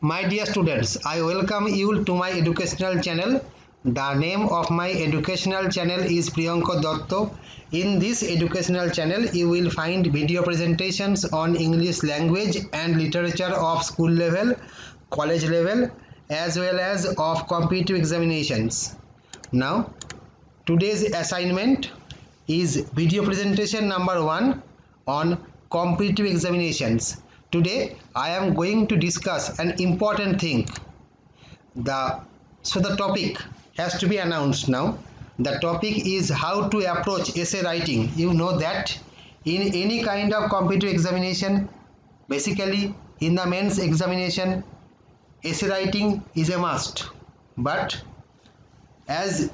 My dear students, I welcome you to my educational channel. The name of my educational channel is Priyanka Dotto. In this educational channel, you will find video presentations on English language and literature of school level, college level, as well as of competitive examinations. Now, today's assignment is video presentation number 1 on competitive examinations. Today I am going to discuss an important thing. The topic has to be announced now. The topic is how to approach essay writing. You know that in any kind of competitive examination, basically in the mains examination, essay writing is a must. But as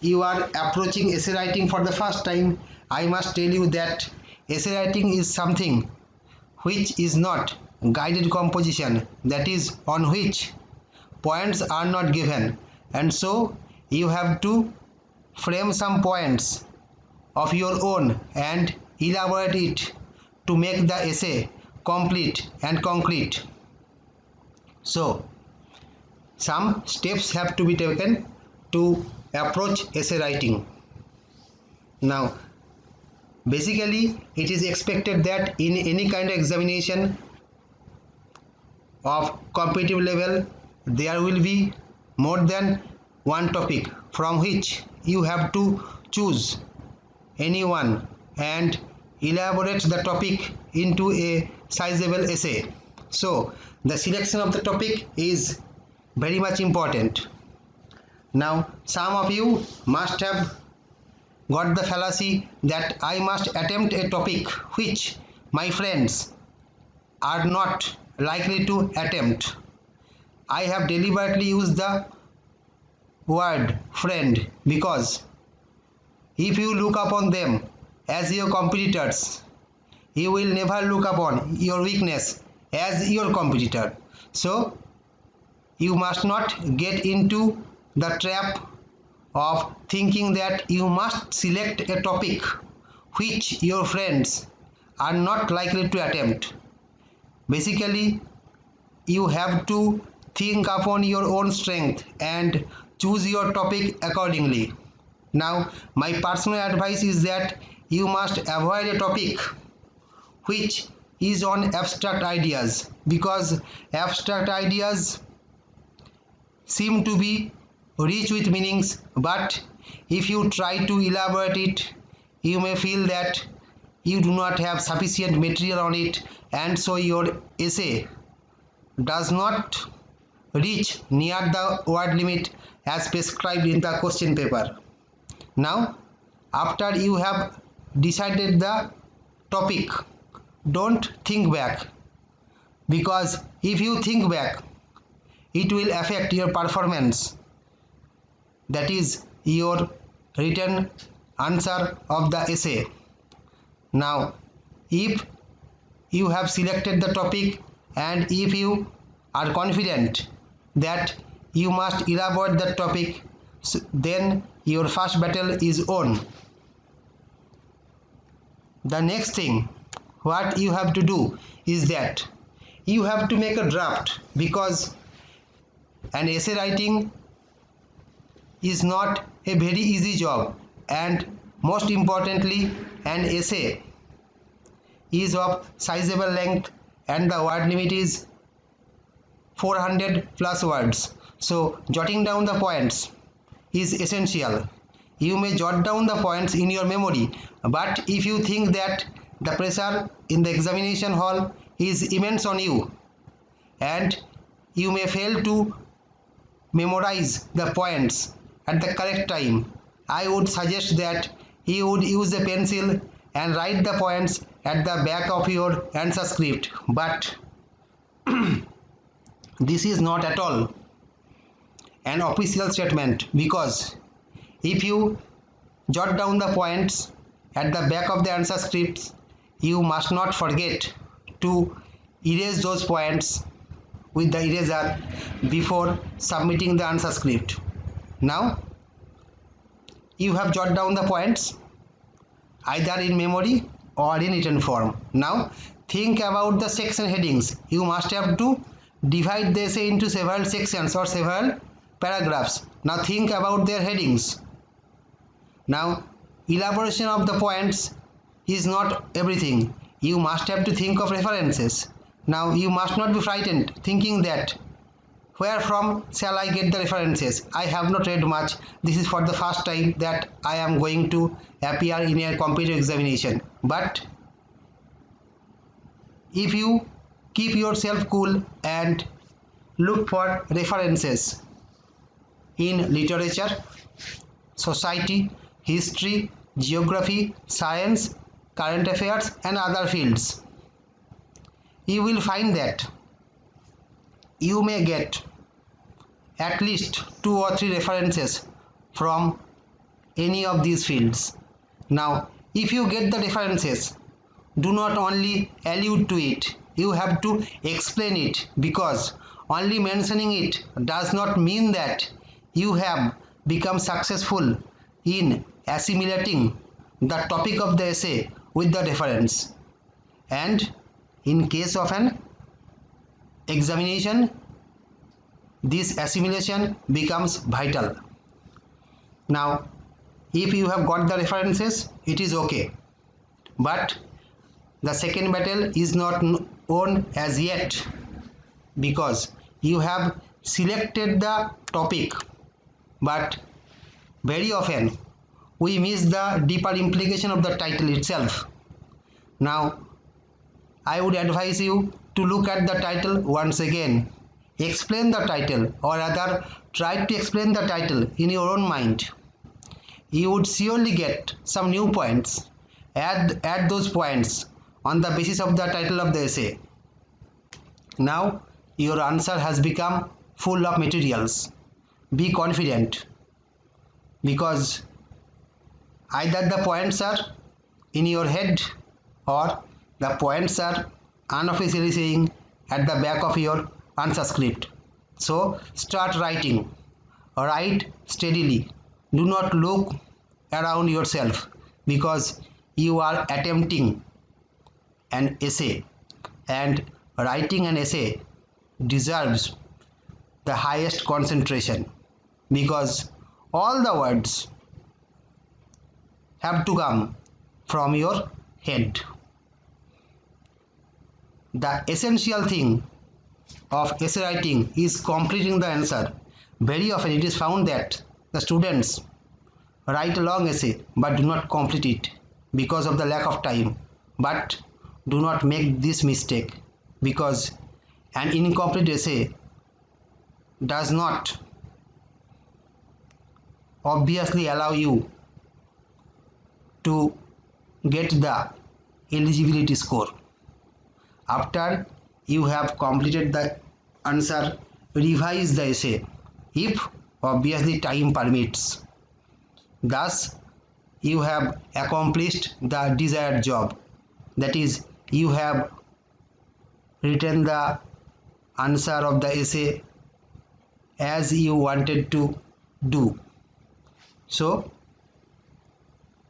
you are approaching essay writing for the first time, I must tell you that essay writing is something which is not guided composition, that is on which points are not given, and so you have to frame some points of your own and elaborate it to make the essay complete and concrete. So some steps have to be taken to approach essay writing. Now basically it is expected that in any kind of examination of competitive level there will be more than one topic from which you have to choose any one and elaborate the topic into a sizable essay. So the selection of the topic is very much important. Now some of you must have got the fallacy that I must attempt a topic which my friends are not likely to attempt. I have deliberately used the word friend because if you look upon them as your competitors, you will never look upon your weakness as your competitor. So you must not get into the trap of thinking that you must select a topic which your friends are not likely to attempt. Basically, you have to think upon your own strength and choose your topic accordingly. Now, my personal advice is that you must avoid a topic which is on abstract ideas, because abstract ideas seem to be rich with meanings, but if you try to elaborate it, you may feel that you do not have sufficient material on it, and so your essay does not reach near the word limit as prescribed in the question paper. Now, after you have decided the topic, don't think back, because if you think back, it will affect your performance, that is your written answer of the essay. Now if you have selected the topic and if you are confident that you must elaborate that topic, then your first battle is won. The next thing what you have to do is that you have to make a draft, because an essay writing is not a very easy job, and most importantly an essay is of sizable length and the word limit is 400 plus words. So jotting down the points is essential. You may jot down the points in your memory, but if you think that the pressure in the examination hall is immense on you and you may fail to memorize the points at the correct time, I would suggest that you would use a pencil and write the points at the back of your answer script. But this is not at all an official statement, because if you jot down the points at the back of the answer scripts, you must not forget to erase those points with the eraser before submitting the answer script. Now you have jot down the points either in memory or in written form. Now think about the section headings. You must have to divide the essay into several sections or several paragraphs. Now think about their headings. Now, elaboration of the points is not everything. You must have to think of references. Now, you must not be frightened thinking that where from shall I get the references? I have not read much. This is for the first time that I am going to appear in a competitive examination. But if you keep yourself cool and look for references in literature, society, history, geography, science, current affairs and other fields, you will find that you may get at least 2 or 3 references from any of these fields. Now, if you get the references, do not only allude to it, you have to explain it, because only mentioning it does not mean that you have become successful in assimilating the topic of the essay with the reference. And in case of an examination, this assimilation becomes vital. Now, if you have got the references, it is okay. But the second battle is not won as yet, because you have selected the topic, but very often we miss the deeper implication of the title itself. Now, I would advise you to look at the title once again. Explain the title, or rather try to explain the title in your own mind. You would surely get some new points. Add those points on the basis of the title of the essay. Now your answer has become full of materials. Be confident, because either the points are in your head or the points are unofficially saying at the back of your answer script. So start writing. Write steadily. Do not look around yourself, because you are attempting an essay, and writing an essay deserves the highest concentration, because all the words have to come from your head. The essential thing of essay writing is completing the answer. Very often it is found that the students write a long essay but do not complete it because of the lack of time. But do not make this mistake, because an incomplete essay does not obviously allow you to get the eligibility score. After you have completed the answer, revise the essay if obviously time permits. Thus, you have accomplished the desired job. That is, you have written the answer of the essay as you wanted to do. So,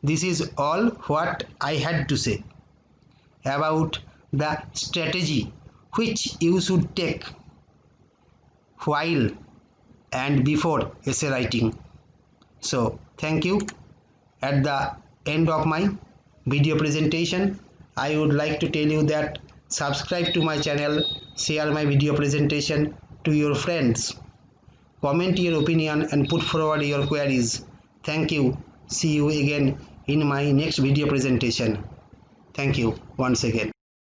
this is all what I had to say about the strategy which you should take while and before essay writing. So, thank you. At the end of my video presentation, I would like to tell you that subscribe to my channel, share my video presentation to your friends, comment your opinion and put forward your queries. Thank you. See you again in my next video presentation. Thank you once again.